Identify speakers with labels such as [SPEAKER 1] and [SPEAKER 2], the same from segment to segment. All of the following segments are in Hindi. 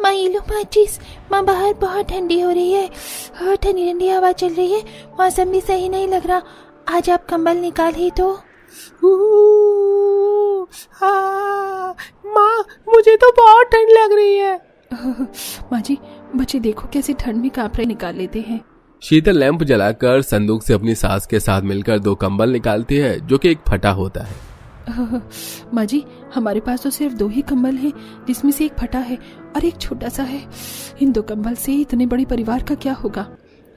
[SPEAKER 1] माँ ये लो माचिस। माँ बाहर बहुत ठंडी हो रही है, ठंडी ठंडी हवा चल रही है, मौसम भी सही नहीं लग रहा। आज आप कंबल निकाल ही तो।
[SPEAKER 2] माँ मुझे तो बहुत ठंड लग रही है।
[SPEAKER 3] माँ जी बच्चे देखो कैसे ठंड में कांप रहे, निकाल लेते हैं।
[SPEAKER 4] शीतल लैंप जलाकर संदूक से अपनी सास के साथ मिलकर 2 कंबल निकालती है जो कि एक फटा होता है।
[SPEAKER 3] माँ जी हमारे पास तो सिर्फ 2 ही कंबल हैं, जिसमें से एक फटा है और एक छोटा सा है। इन 2 कंबल से इतने बड़े परिवार का क्या होगा?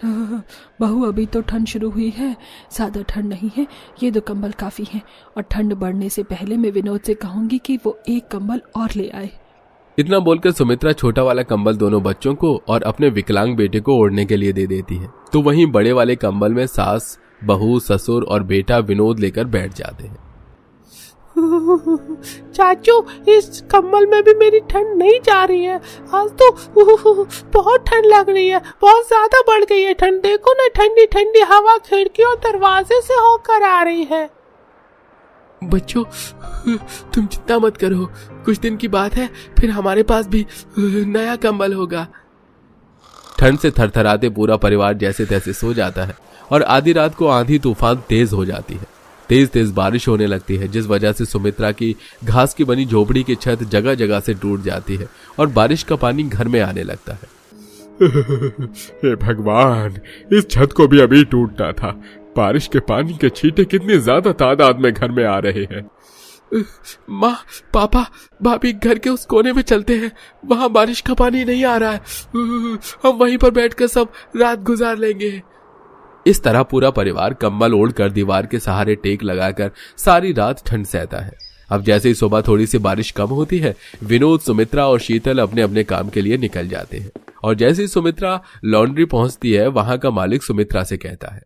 [SPEAKER 3] बहू अभी तो ठंड शुरू हुई है, ज्यादा ठंड नहीं है, ये 2 कंबल काफी हैं। और ठंड बढ़ने से पहले मैं विनोद से कहूंगी कि वो 1 कंबल और ले आए।
[SPEAKER 4] इतना बोलकर सुमित्रा छोटा वाला कंबल दोनों बच्चों को और अपने विकलांग बेटे को ओढ़ने के लिए दे देती है। तो वहीं बड़े वाले कंबल में सास, बहू, ससुर और बेटा विनोद लेकर बैठ जाते हैं।
[SPEAKER 2] चाचू इस कंबल में भी मेरी ठंड नहीं जा रही है। आज तो बहुत ठंड लग रही है, बहुत ज्यादा बढ़ गई है ठंड। देखो ना, ठंडी ठंडी हवा खिड़की और दरवाजे से होकर आ रही है।
[SPEAKER 4] बच्चों तुम चिंता मत करो, कुछ दिन की बात है, फिर हमारे पास भी नया कंबल होगा। ठंड से थरथराते पूरा परिवार जैसे तैसे सो जाता है और आधी रात को आंधी तूफान तेज हो जाती है। तेज तेज बारिश होने लगती है, जिस वजह से सुमित्रा की घास की बनी झोपड़ी की छत जगह जगह से टूट जाती है और बारिश का पानी घर में आने लगता है।
[SPEAKER 5] हे भगवान, इस छत को भी अभी टूटना था। बारिश के पानी के छींटे कितनी ज्यादा तादाद में घर में आ रहे हैं।
[SPEAKER 4] माँ, पापा, भाभी घर के उस कोने में चलते हैं, वहां बारिश का पानी नहीं आ रहा है, हम वहीं पर बैठकर सब रात गुजार लेंगे। इस तरह पूरा परिवार कंबल ओढ़कर दीवार के सहारे टेक लगाकर सारी रात ठंड सहता है। अब जैसे ही सुबह थोड़ी सी बारिश कम होती है, विनोद, सुमित्रा और शीतल अपने अपने काम के लिए निकल जाते हैं। और जैसे ही सुमित्रा लॉन्ड्री पहुंचती है, वहां का मालिक सुमित्रा से कहता है,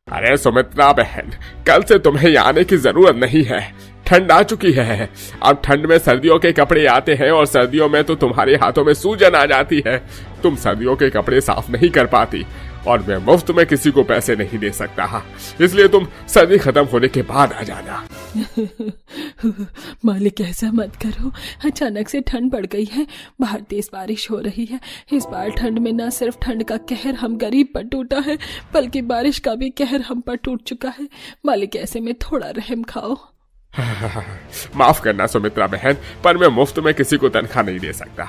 [SPEAKER 5] अरे सुमित्रा बहन, कल से तुम्हें यहाँ आने की जरूरत नहीं है। ठंड आ चुकी है। अब ठंड में सर्दियों के कपड़े आते हैं और सर्दियों में तो तुम्हारे हाथों में सूजन आ जाती है। तुम सर्दियों के कपड़े साफ नहीं कर पाती और मैं मुफ्त में किसी को पैसे नहीं दे सकता, इसलिए तुम सर्दी खत्म होने के बाद आ जाना।
[SPEAKER 3] मालिक ऐसा मत करो, अचानक से ठंड बढ़ गई है, बाहर तेज बारिश हो रही है। इस बार ठंड में न सिर्फ ठंड का कहर हम गरीब पर टूटा है, बल्कि बारिश का भी कहर हम पर टूट चुका है। मालिक ऐसे में थोड़ा रहम खाओ।
[SPEAKER 5] माफ करना सुमित्रा बहन, पर मैं मुफ्त में किसी को तनख्वाह नहीं दे सकता।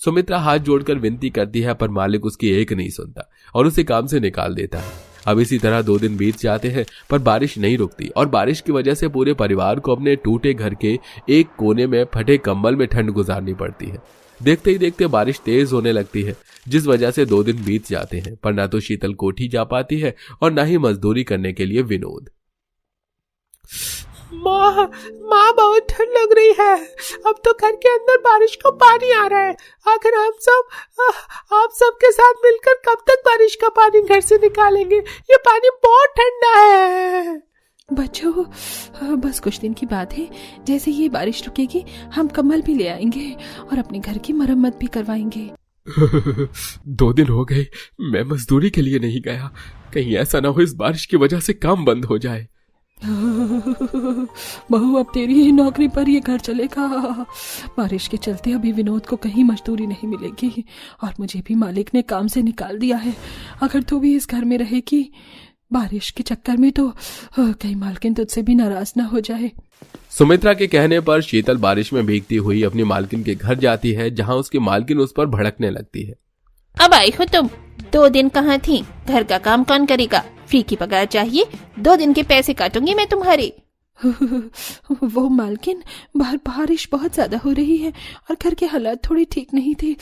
[SPEAKER 4] सुमित्रा हाथ जोड़कर विनती करती है, पर मालिक उसकी एक नहीं सुनता और उसे काम से निकाल देता है। अब इसी तरह 2 दिन बीत जाते हैं, पर बारिश नहीं रुकती और बारिश की वजह से पूरे परिवार को अपने टूटे घर के एक कोने में फटे कंबल में ठंड गुजारनी पड़ती है। देखते ही देखते बारिश तेज होने लगती है, जिस वजह से 2 दिन बीत जाते हैं, पर ना तो शीतल कोठी जा पाती है और ना ही मजदूरी करने के लिए विनोद।
[SPEAKER 2] माँ बहुत ठंड लग रही है। अब तो घर के अंदर बारिश का पानी आ रहा है। आखिर आप सब के साथ मिलकर कब तक बारिश का पानी घर से निकालेंगे? ये पानी बहुत ठंडा है।
[SPEAKER 3] बच्चों बस कुछ दिन की बात है, जैसे ये बारिश रुकेगी हम कंबल भी ले आएंगे और अपने घर की मरम्मत भी करवाएंगे।
[SPEAKER 4] 2 दिन हो गए मैं मजदूरी के लिए नहीं गया, कहीं ऐसा ना हो इस बारिश की वजह से काम बंद हो जाए।
[SPEAKER 3] बहू अब तेरी ही नौकरी पर ये घर चलेगा। बारिश के चलते अभी विनोद को कहीं मजदूरी नहीं मिलेगी और मुझे भी मालिक ने काम से निकाल दिया है। अगर तू भी इस घर में रहेगी बारिश के चक्कर में तो कहीं मालकिन तुझसे भी नाराज ना हो जाए।
[SPEAKER 4] सुमित्रा के कहने पर शीतल बारिश में भीगती हुई अपनी मालकिन के घर जाती है, जहां उसकी मालकिन उस पर भड़कने लगती है।
[SPEAKER 1] अब आई हो तुम, 2 दिन कहाँ थी? घर का काम कौन करेगा? फ्री की पगार चाहिए, 2 दिन के पैसे काटूंगी मैं तुम्हारे।
[SPEAKER 3] वो मालकिन, बाहर बारिश बहुत ज्यादा हो रही है और घर के हालात थोड़ी ठीक नहीं थे,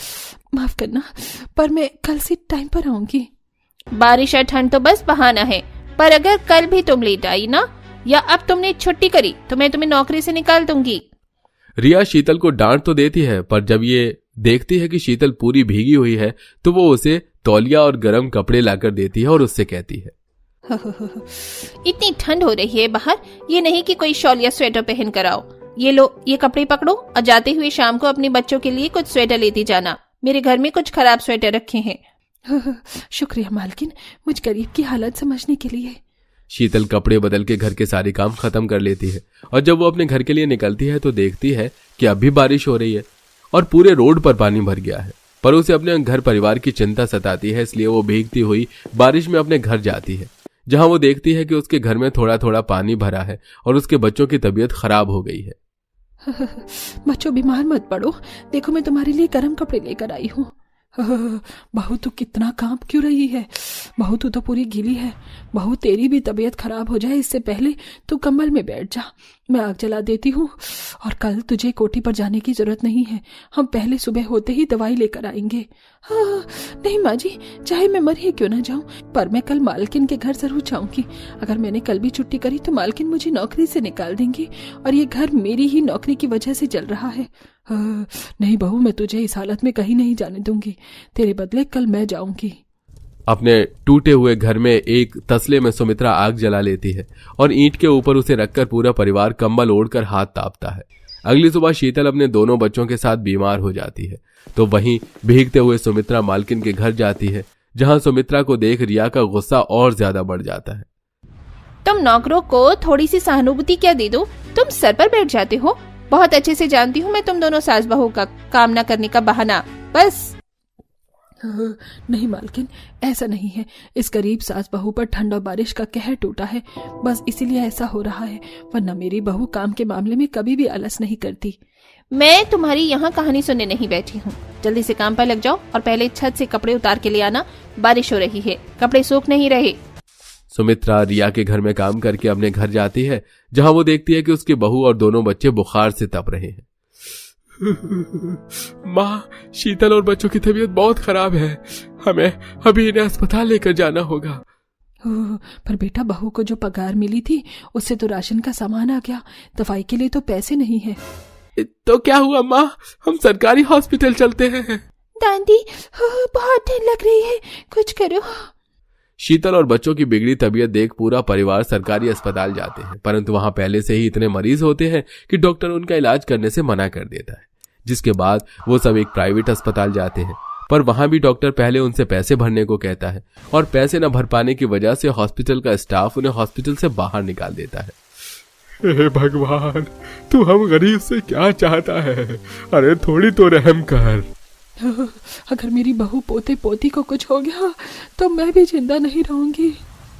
[SPEAKER 3] माफ करना, पर मैं कल से टाइम पर आऊंगी।
[SPEAKER 1] बारिश और ठंड तो बस बहाना है, पर अगर कल भी तुम लेट आई ना, या अब तुमने छुट्टी करी तो मैं तुम्हें नौकरी से निकाल दूंगी।
[SPEAKER 4] रिया शीतल को डांट तो देती है, पर जब ये देखती है कि शीतल पूरी भीगी हुई है तो वो उसे तौलिया और गर्म कपड़े लाकर देती है और उससे कहती है,
[SPEAKER 1] इतनी ठंड हो रही है बाहर, ये नहीं कि कोई शॉल या स्वेटर पहन कर आओ। ये लो, ये कपड़े पकड़ो और जाते हुए शाम को अपने बच्चों के लिए कुछ स्वेटर लेती जाना। मेरे घर में कुछ खराब स्वेटर रखे हैं।
[SPEAKER 3] शुक्रिया मालकिन, मुझ गरीब की हालत समझने के लिए।
[SPEAKER 4] शीतल कपड़े बदल के घर के सारे काम खत्म कर लेती है और जब वो अपने घर के लिए निकलती है तो देखती है कि अब भी बारिश हो रही है। और पूरे रोड पर पानी भर गया है। पर उसे अपने घर परिवार की चिंता सताती है, इसलिए वो भीगती हुई बारिश में अपने घर जाती है, जहां वो देखती है कि उसके घर में थोड़ा थोड़ा पानी भरा है और उसके बच्चों की तबीयत खराब हो गई है।
[SPEAKER 3] बच्चों बीमार मत पड़ो, देखो मैं तुम्हारे लिए गर्म कपड़े लेकर आई हूँ। बहू तू कितना कांप क्यों रही है? बहू तू तो पूरी गीली है। बहू तेरी भी तबीयत खराब हो जाए इससे पहले तू कंबल में बैठ जा, मैं आग जला देती हूँ। और कल तुझे कोठी पर जाने की जरूरत नहीं है, हम पहले सुबह होते ही दवाई लेकर आएंगे। नहीं माँ जी, चाहे मैं मर ही क्यों ना जाऊं, पर मैं कल मालकिन के घर जरूर जाऊंगी। अगर मैंने कल भी छुट्टी करी तो मालकिन मुझे नौकरी से निकाल देंगी और ये घर मेरी ही नौकरी की वजह से जल रहा है। नहीं बहू, मैं तुझे इस हालत में कहीं नहीं जाने दूंगी, तेरे बदले कल मैं जाऊंगी।
[SPEAKER 4] अपने टूटे हुए घर में एक तसले में सुमित्रा आग जला लेती है और ईंट के ऊपर उसे रखकर पूरा परिवार कंबल ओढ़कर हाथ तापता है। अगली सुबह शीतल अपने दोनों बच्चों के साथ बीमार हो जाती है, तो वहीं भीगते हुए सुमित्रा मालकिन के घर जाती है, जहां सुमित्रा को देख रिया का गुस्सा और ज्यादा बढ़ जाता है।
[SPEAKER 1] तुम नौकरों को थोड़ी सी सहानुभूति क्या दे दो, तुम सर पर बैठ जाते हो। बहुत अच्छे से जानती हूँ मैं तुम दोनों सास बहू का काम न करने का बहाना, बस।
[SPEAKER 3] नहीं मालकिन, ऐसा नहीं है, इस गरीब सास बहू पर ठंड और बारिश का कहर टूटा है, बस इसीलिए ऐसा हो रहा है, वरना मेरी बहू काम के मामले में कभी भी आलस नहीं करती।
[SPEAKER 1] मैं तुम्हारी यहाँ कहानी सुनने नहीं बैठी हूँ, जल्दी से काम पर लग जाओ और पहले छत से कपड़े उतार के ले आना, बारिश हो रही है, कपड़े सूख नहीं रहे।
[SPEAKER 4] सुमित्रा रिया के घर में काम करके अपने घर जाती है, जहां वो देखती है कि उसकी बहू और दोनों बच्चे बुखार से तप रहे हैं।
[SPEAKER 5] माँ, शीतल और बच्चों की तबीयत बहुत खराब है, हमें अभी इन्हें अस्पताल लेकर जाना होगा।
[SPEAKER 3] पर बेटा, बहू को जो पगार मिली थी उससे तो राशन का सामान आ गया, दवाई के लिए तो पैसे नहीं है।
[SPEAKER 5] तो क्या हुआ माँ, हम सरकारी हॉस्पिटल चलते हैं।
[SPEAKER 1] दादी, बहुत ठंड लग रही है, कुछ करो।
[SPEAKER 4] शीतल और बच्चों की बिगड़ी तबीयत देख पूरा परिवार सरकारी अस्पताल जाते हैं, परंतु वहां पहले से ही इतने मरीज होते हैं कि डॉक्टर उनका इलाज करने से मना कर देता है, जिसके बाद वो सब एक प्राइवेट अस्पताल जाते हैं। पर वहां भी डॉक्टर पहले उनसे पैसे भरने को कहता है और पैसे न भर पाने की वजह से हॉस्पिटल का स्टाफ उन्हें हॉस्पिटल से बाहर निकाल देता है।
[SPEAKER 5] हे भगवान, तू हम गरीब से क्या चाहता है? अरे थोड़ी तो रहम कर।
[SPEAKER 3] अगर मेरी बहू पोते पोती को कुछ हो गया तो मैं भी जिंदा नहीं रहूंगी।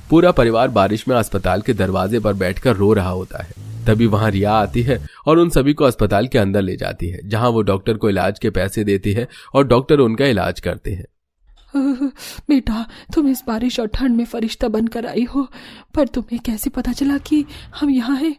[SPEAKER 4] पूरा परिवार बारिश में अस्पताल के दरवाजे पर बैठकर रो रहा होता है। तभी वहां रिया आती है और उन सभी को अस्पताल के अंदर ले जाती है, जहां वो डॉक्टर को इलाज के पैसे देती है और डॉक्टर उनका इलाज करते हैं।
[SPEAKER 3] बेटा, तुम इस बारिश और ठंड में फरिश्ता बनकर आई हो, पर तुम्हें कैसे पता चला कि हम यहाँ हैं?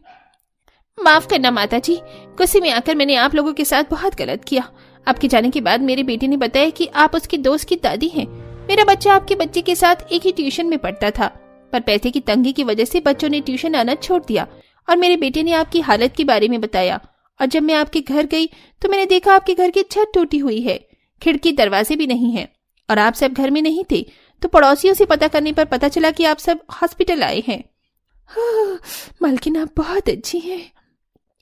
[SPEAKER 1] माफ करना माता जी, गुस्से में आकर मैंने आप लोगों के साथ बहुत गलत किया। आपके जाने के बाद मेरी बेटी ने बताया कि आप उसकी दोस्त की दादी हैं। मेरा बच्चा आपके बच्चे के साथ एक ही ट्यूशन में पढ़ता था, पर पैसे की तंगी की वजह से बच्चों ने ट्यूशन आना छोड़ दिया और मेरे बेटे ने आपकी हालत के बारे में बताया। और जब मैं आपके घर गई तो मैंने देखा आपके घर की छत टूटी हुई है, खिड़की दरवाजे भी नहीं है और आप सब घर में नहीं थे। तो पड़ोसियों से पता करने पर पता चला कि आप सब हॉस्पिटल आए हैं।
[SPEAKER 3] मालकिन, आप बहुत अच्छी हैं।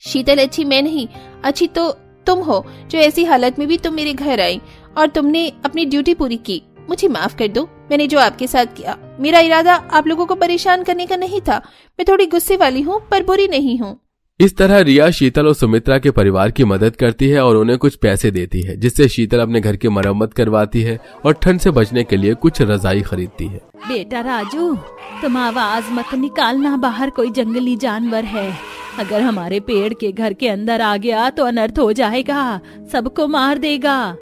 [SPEAKER 1] शीतल अच्छी मैं नहीं, अच्छी तो तुम हो, जो ऐसी हालत में भी तुम मेरे घर आई और तुमने अपनी ड्यूटी पूरी की। मुझे माफ कर दो, मैंने जो आपके साथ किया, मेरा इरादा आप लोगों को परेशान करने का नहीं था। मैं थोड़ी गुस्से वाली हूँ पर बुरी नहीं हूँ।
[SPEAKER 4] इस तरह रिया शीतल और सुमित्रा के परिवार की मदद करती है और उन्हें कुछ पैसे देती है, जिससे शीतल अपने घर की मरम्मत करवाती है और ठंड से बचने के लिए कुछ रजाई खरीदती है।
[SPEAKER 6] बेटा राजू, तुम आवाज मत निकालना, बाहर कोई जंगली जानवर है। अगर हमारे पेड़ के घर के अंदर आ गया तो अनर्थ हो जाएगा, सबको मार देगा।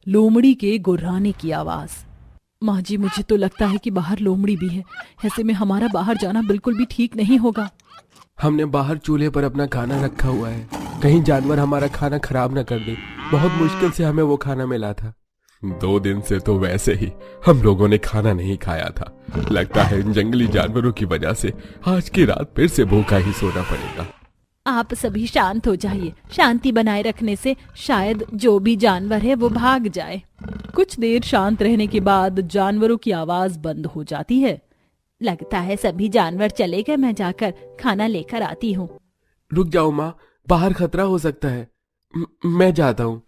[SPEAKER 2] लोमड़ी के गुर्राने की आवाज। माँ जी, मुझे तो लगता है कि बाहर लोमड़ी भी है, ऐसे में हमारा बाहर जाना बिल्कुल भी ठीक नहीं होगा।
[SPEAKER 4] हमने बाहर चूल्हे पर अपना खाना रखा हुआ है, कहीं जानवर हमारा खाना खराब न कर दे। बहुत मुश्किल से हमें वो खाना मिला था।
[SPEAKER 5] 2 दिन से तो वैसे ही हम लोगों ने खाना नहीं खाया था। लगता है इन जंगली जानवरों की वजह से आज की रात फिर से भूखा ही सोना पड़ेगा।
[SPEAKER 6] आप सभी शांत हो जाइए, शांति बनाए रखने से शायद जो भी जानवर है वो भाग जाए।
[SPEAKER 2] कुछ देर शांत रहने के बाद जानवरों की आवाज बंद हो जाती है।
[SPEAKER 6] लगता है सभी जानवर चले गए, मैं जाकर खाना लेकर आती हूँ।
[SPEAKER 4] रुक जाओ माँ, बाहर खतरा हो सकता है, मैं जाता हूँ।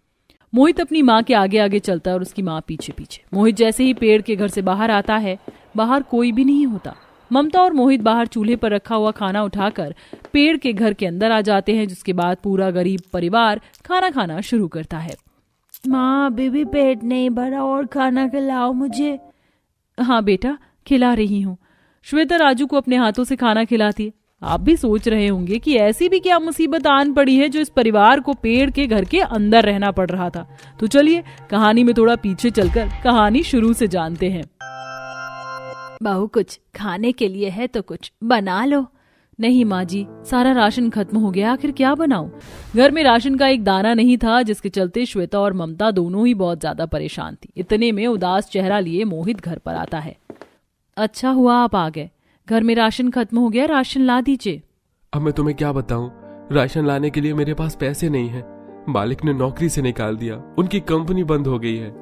[SPEAKER 2] मोहित अपनी माँ के आगे आगे चलता है और उसकी माँ पीछे पीछे। मोहित जैसे ही पेड़ के घर से बाहर आता है, बाहर कोई भी नहीं होता। ममता और मोहित बाहर चूल्हे पर रखा हुआ खाना उठाकर पेड़ के घर के अंदर आ जाते हैं, जिसके बाद पूरा गरीब परिवार खाना खाना शुरू करता है।
[SPEAKER 6] माँ अभी भी पेट नहीं भरा और खाना खिलाओ मुझे।
[SPEAKER 3] हाँ बेटा, खिला रही हूँ। श्वेता राजू को अपने हाथों से खाना खिलाती है। आप भी सोच रहे होंगे कि ऐसी भी क्या मुसीबत आन पड़ी है जो इस परिवार को पेड़ के घर के अंदर रहना पड़ रहा था। तो चलिए कहानी में थोड़ा पीछे चलकर कहानी शुरू से जानते हैं।
[SPEAKER 6] बहू कुछ खाने के लिए है तो कुछ बना लो।
[SPEAKER 3] नहीं माँ जी, सारा राशन खत्म हो गया, आखिर क्या बनाऊं? घर में राशन का एक दाना नहीं था, जिसके चलते श्वेता और ममता दोनों ही बहुत ज्यादा परेशान थी। इतने में उदास चेहरा लिए मोहित घर पर आता है। अच्छा हुआ आप आ गए, घर में राशन खत्म हो गया, राशन ला दीजिए।
[SPEAKER 4] अब मैं तुम्हें क्या बताऊं, राशन लाने के लिए मेरे पास पैसे नहीं है। मालिक ने नौकरी से निकाल दिया, उनकी कंपनी बंद हो गई है।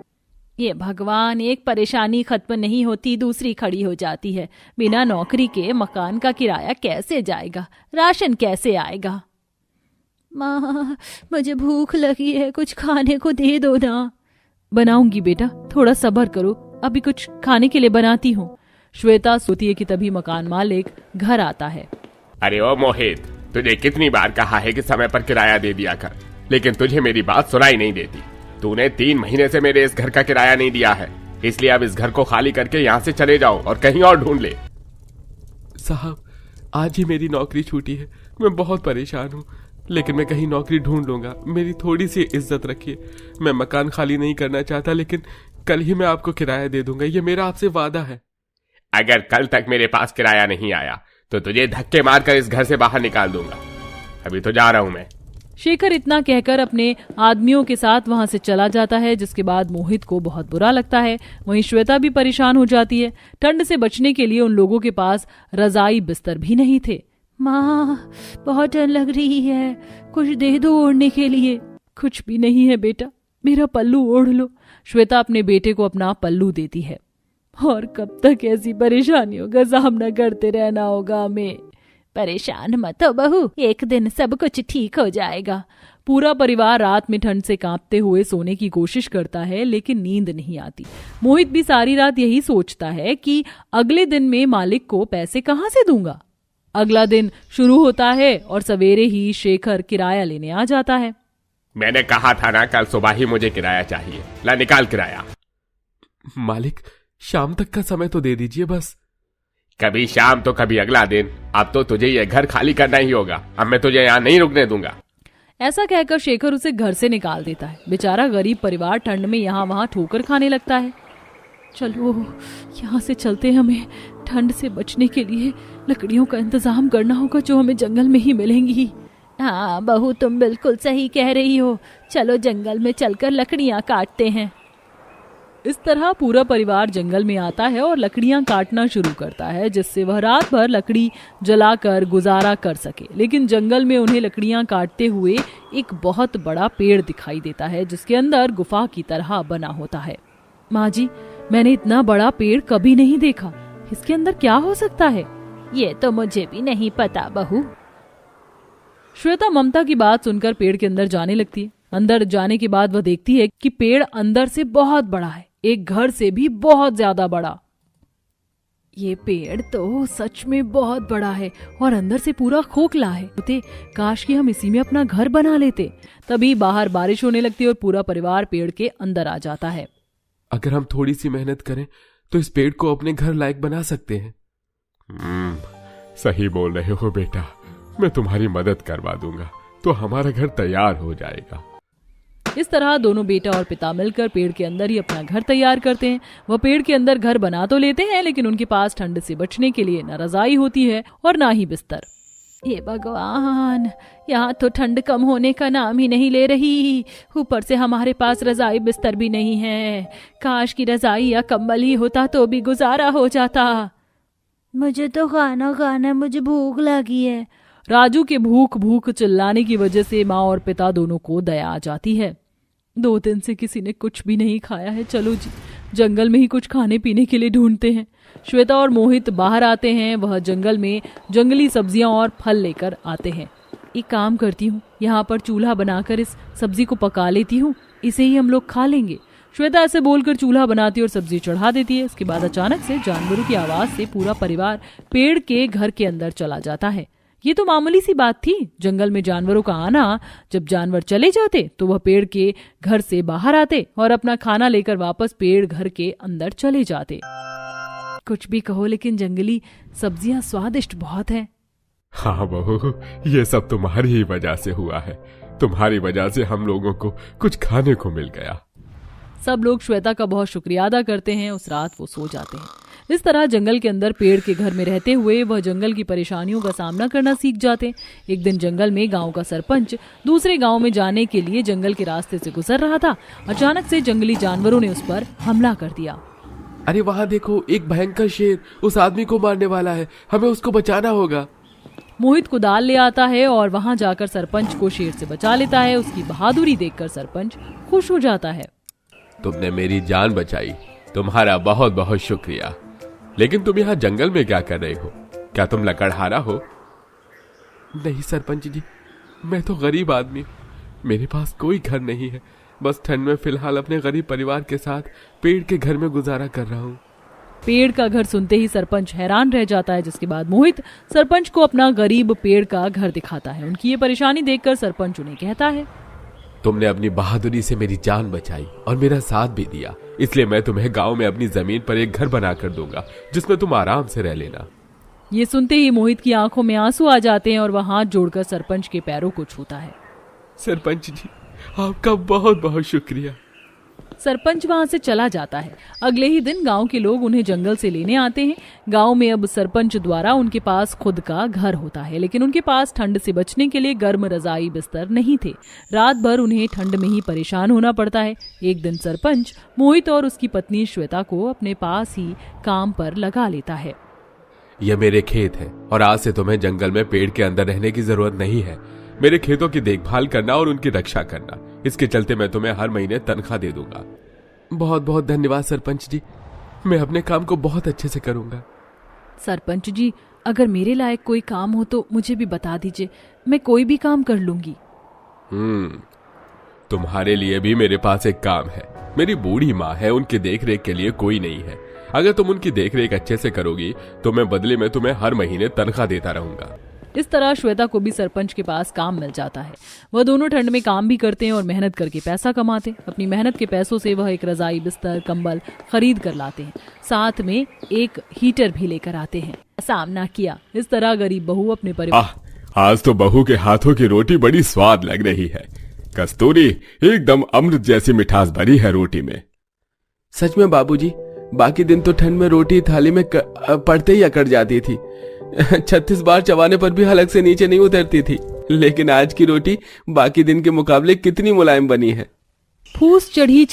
[SPEAKER 6] ये भगवान, एक परेशानी खत्म नहीं होती दूसरी खड़ी हो जाती है। बिना नौकरी के मकान का किराया कैसे जाएगा, राशन कैसे आएगा? माँ मुझे भूख लगी है, कुछ खाने को दे दो ना।
[SPEAKER 3] बनाऊंगी बेटा, थोड़ा सब्र करो, अभी कुछ खाने के लिए बनाती हूँ। श्वेता सोती है कि तभी मकान मालिक घर आता है।
[SPEAKER 5] अरे ओ मोहित, तुझे कितनी बार कहा है कि समय पर किराया दे दिया कर, लेकिन तुझे मेरी बात सुनाई नहीं देती। तूने 3 महीने से मेरे इस घर का किराया नहीं दिया है, इसलिए अब इस घर को खाली करके यहाँ से चले जाओ और कहीं और ढूंढ ले।
[SPEAKER 4] साहब, आज ही मेरी नौकरी छूटी है, मैं बहुत परेशान हूँ, लेकिन मैं कहीं नौकरी ढूंढ लूंगा। मेरी थोड़ी सी इज्जत रखिए। मैं मकान खाली नहीं करना चाहता, लेकिन कल ही मैं आपको किराया दे दूंगा, ये मेरा आपसे वादा है।
[SPEAKER 5] अगर कल तक मेरे पास किराया नहीं आया तो तुझे धक्के मारकर इस घर से बाहर निकाल दूंगा। अभी तो जा रहा हूं मैं।
[SPEAKER 3] शेखर इतना कहकर अपने आदमियों के साथ वहां से चला जाता है, जिसके बाद मोहित को बहुत बुरा लगता है। वहीं श्वेता भी परेशान हो जाती है। ठंड से बचने के लिए उन लोगों के पास रजाई बिस्तर भी नहीं थे।
[SPEAKER 6] माँ बहुत ठंड लग रही है, कुछ दे दो ओढ़ने के लिए।
[SPEAKER 3] कुछ भी नहीं है बेटा, मेरा पल्लू ओढ़ लो। श्वेता अपने बेटे को अपना पल्लू देती है। और कब तक ऐसी परेशानियों का सामना करते रहना होगा हमें?
[SPEAKER 6] परेशान मत हो बहू, एक दिन सब कुछ ठीक हो जाएगा।
[SPEAKER 3] पूरा परिवार रात में ठंड से कांपते हुए सोने की कोशिश करता है, लेकिन नींद नहीं आती। मोहित भी सारी रात यही सोचता है कि अगले दिन में मालिक को पैसे कहाँ से दूंगा। अगला दिन शुरू होता है और सवेरे ही शेखर किराया लेने आ जाता है।
[SPEAKER 5] मैंने कहा था ना, कल सुबह ही मुझे किराया चाहिए, ला निकाल किराया।
[SPEAKER 4] मालिक, शाम तक का समय तो दे दीजिए बस।
[SPEAKER 5] कभी शाम तो कभी अगला दिन, अब तो तुझे ये घर खाली करना ही होगा। अब मैं तुझे यहाँ नहीं रुकने दूंगा।
[SPEAKER 3] ऐसा कहकर शेखर उसे घर से निकाल देता है। बेचारा गरीब परिवार ठंड में यहाँ वहाँ ठोकर खाने लगता है। चलो यहाँ से चलते, हमें ठंड से बचने के लिए लकड़ियों का इंतजाम करना होगा, जो हमें जंगल में ही मिलेंगी।
[SPEAKER 6] हाँ बहू, तुम बिल्कुल सही कह रही हो, चलो जंगल में चलकर लकड़ियाँ काटते हैं।
[SPEAKER 3] इस तरह पूरा परिवार जंगल में आता है और लकड़ियां काटना शुरू करता है, जिससे वह रात भर लकड़ी जलाकर गुजारा कर सके। लेकिन जंगल में उन्हें लकड़ियां काटते हुए एक बहुत बड़ा पेड़ दिखाई देता है, जिसके अंदर गुफा की तरह बना होता है। माँ जी, मैंने इतना बड़ा पेड़ कभी नहीं देखा, इसके अंदर क्या हो सकता है?
[SPEAKER 6] ये तो मुझे भी नहीं पता बहू।
[SPEAKER 3] श्वेता ममता की बात सुनकर पेड़ के अंदर जाने लगती है। अंदर जाने के बाद वह देखती है कि पेड़ अंदर से बहुत बड़ा है, एक घर से भी बहुत ज्यादा बड़ा। ये पेड़ तो सच में बहुत बड़ा है और अंदर से पूरा खोखला है। काश कि हम इसी में अपना घर बना लेते। तभी बाहर बारिश होने लगती है और पूरा परिवार पेड़ के अंदर आ जाता है।
[SPEAKER 4] अगर हम थोड़ी सी मेहनत करें तो इस पेड़ को अपने घर लायक बना सकते हैं।
[SPEAKER 5] सही बोल रहे हो बेटा, मैं तुम्हारी मदद करवा दूंगा तो हमारा घर तैयार हो जाएगा।
[SPEAKER 3] इस तरह दोनों बेटा और पिता मिलकर पेड़ के अंदर ही अपना घर तैयार करते हैं। वह पेड़ के अंदर घर बना तो लेते हैं, लेकिन उनके पास ठंड से बचने के लिए न रजाई होती है और ना ही बिस्तर।
[SPEAKER 6] हे भगवान, यहाँ तो ठंड कम होने का नाम ही नहीं ले रही, ऊपर से हमारे पास रजाई बिस्तर भी नहीं है। काश की रजाई या कंबल ही होता तो भी गुजारा हो जाता। मुझे तो खाना खाना, मुझे भूख लगी है।
[SPEAKER 3] राजू के भूख चिल्लाने की वजह से माँ और पिता दोनों को दया आ जाती है। 2 दिन से किसी ने कुछ भी नहीं खाया है, चलो जी जंगल में ही कुछ खाने पीने के लिए ढूंढते हैं। श्वेता और मोहित बाहर आते हैं। वह जंगल में जंगली सब्जियां और फल लेकर आते हैं। एक काम करती हूँ, यहाँ पर चूल्हा बनाकर इस सब्जी को पका लेती हूँ, इसे ही हम लोग खा लेंगे। श्वेता ऐसे बोलकर चूल्हा बनाती और सब्जी चढ़ा देती है। इसके बाद अचानक से जानवरों की आवाज से पूरा परिवार पेड़ के घर के अंदर चला जाता है।
[SPEAKER 6] ये तो मामूली सी बात थी। जंगल में जानवरों का आना, जब जानवर चले जाते तो वह पेड़ के घर से बाहर आते और अपना खाना लेकर वापस पेड़ घर के अंदर चले जाते। कुछ भी कहो, लेकिन जंगली सब्जियां स्वादिष्ट बहुत हैं।
[SPEAKER 5] हाँ बहू, ये सब तुम्हारी ही वजह से हुआ है। तुम्हारी वजह से हम लोगों को कुछ खाने को मिल गया।
[SPEAKER 6] सब लोग श्वेता का बहुत शुक्रिया अदा करते हैं। उस रात वो सो जाते हैं। इस तरह जंगल के अंदर पेड़ के घर में रहते हुए वह जंगल की परेशानियों का सामना करना सीख जाते। एक दिन जंगल में गांव का सरपंच दूसरे गांव में जाने के लिए जंगल के रास्ते से गुजर रहा था। अचानक से जंगली जानवरों ने उस पर हमला कर दिया।
[SPEAKER 4] अरे वहां देखो, एक भयंकर शेर उस आदमी को मारने वाला है, हमें उसको बचाना होगा।
[SPEAKER 6] मोहित कुदाल ले आता है और वहां जाकर सरपंच को शेर से बचा लेता है। उसकी बहादुरी देखकर सरपंच खुश हो जाता है।
[SPEAKER 4] तुमने मेरी जान बचाई, तुम्हारा बहुत बहुत शुक्रिया।
[SPEAKER 5] लेकिन तुम यहाँ जंगल में क्या कर रहे हो? क्या तुम लकड़हारा हो?
[SPEAKER 4] नहीं सरपंच जी, मैं तो गरीब आदमी हूँ, मेरे पास कोई घर नहीं है। बस ठंड में फिलहाल अपने गरीब परिवार के साथ पेड़ के घर में गुजारा कर रहा हूँ।
[SPEAKER 6] पेड़ का घर सुनते ही सरपंच हैरान रह जाता है, जिसके बाद मोहित सरपंच को अपना गरीब पेड़ का घर दिखाता है। उनकी ये परेशानी देखकर सरपंच उन्हें कहता है,
[SPEAKER 4] तुमने अपनी बहादुरी से मेरी जान बचाई और मेरा साथ भी दिया, इसलिए मैं तुम्हें गांव में अपनी जमीन पर एक घर बना कर दूंगा जिसमें तुम आराम से रह लेना।
[SPEAKER 6] ये सुनते ही मोहित की आंखों में आंसू आ जाते हैं और वह हाथ जोड़कर सरपंच के पैरों को छूता है।
[SPEAKER 4] सरपंच जी, आपका बहुत बहुत शुक्रिया।
[SPEAKER 6] सरपंच वहां से चला जाता है। अगले ही दिन गांव के लोग उन्हें जंगल से लेने आते हैं। गांव में अब सरपंच द्वारा उनके पास खुद का घर होता है, लेकिन उनके पास ठंड से बचने के लिए गर्म रजाई बिस्तर नहीं थे। रात भर उन्हें ठंड में ही परेशान होना पड़ता है। एक दिन सरपंच मोहित और उसकी पत्नी श्वेता को अपने पास ही काम पर लगा लेता है।
[SPEAKER 4] यह मेरे खेत है और आज से तुम्हें जंगल में पेड़ के अंदर रहने की जरूरत नहीं है। मेरे खेतों की देखभाल करना और उनकी रक्षा करना, इसके चलते मैं तुम्हें हर महीने तनख्वाह दे दूंगा। बहुत बहुत धन्यवाद सरपंच जी, मैं अपने काम को बहुत अच्छे से करूंगा।
[SPEAKER 6] सरपंच जी, अगर मेरे लायक कोई काम हो तो मुझे भी बता दीजिए, मैं कोई भी काम कर लूंगी।
[SPEAKER 5] तुम्हारे लिए भी मेरे पास एक काम है। मेरी बूढ़ी माँ है, उनकी देखरेख के लिए कोई नहीं है। अगर तुम उनकी देखरेख अच्छे से करोगी तो मैं बदले में तुम्हें हर महीने तनख्वाह देता रहूंगा।
[SPEAKER 6] इस तरह श्वेता को भी सरपंच के पास काम मिल जाता है। वह दोनों ठंड में काम भी करते हैं और मेहनत करके पैसा कमाते। अपनी मेहनत के पैसों से वह एक रजाई, बिस्तर, कंबल खरीद कर लाते हैं। साथ में एक हीटर भी लेकर आते हैं। सामना किया। इस तरह गरीब बहू अपने परिवार।
[SPEAKER 5] आज तो बहू के हाथों की रोटी बड़ी स्वाद लग रही है। कस्तूरी, एकदम अमृत जैसी मिठास भरी है रोटी में।
[SPEAKER 4] सच में बाबूजी, बाकी दिन तो ठंड में रोटी थाली में पड़ते ही अकड़ जाती थी। 36 बार चबाने पर भी हलक से नीचे नहीं उतरती थी, लेकिन आज की रोटी बाकी दिन के मुकाबले कितनी मुलायम बनी है।
[SPEAKER 6] फूस चढ़ी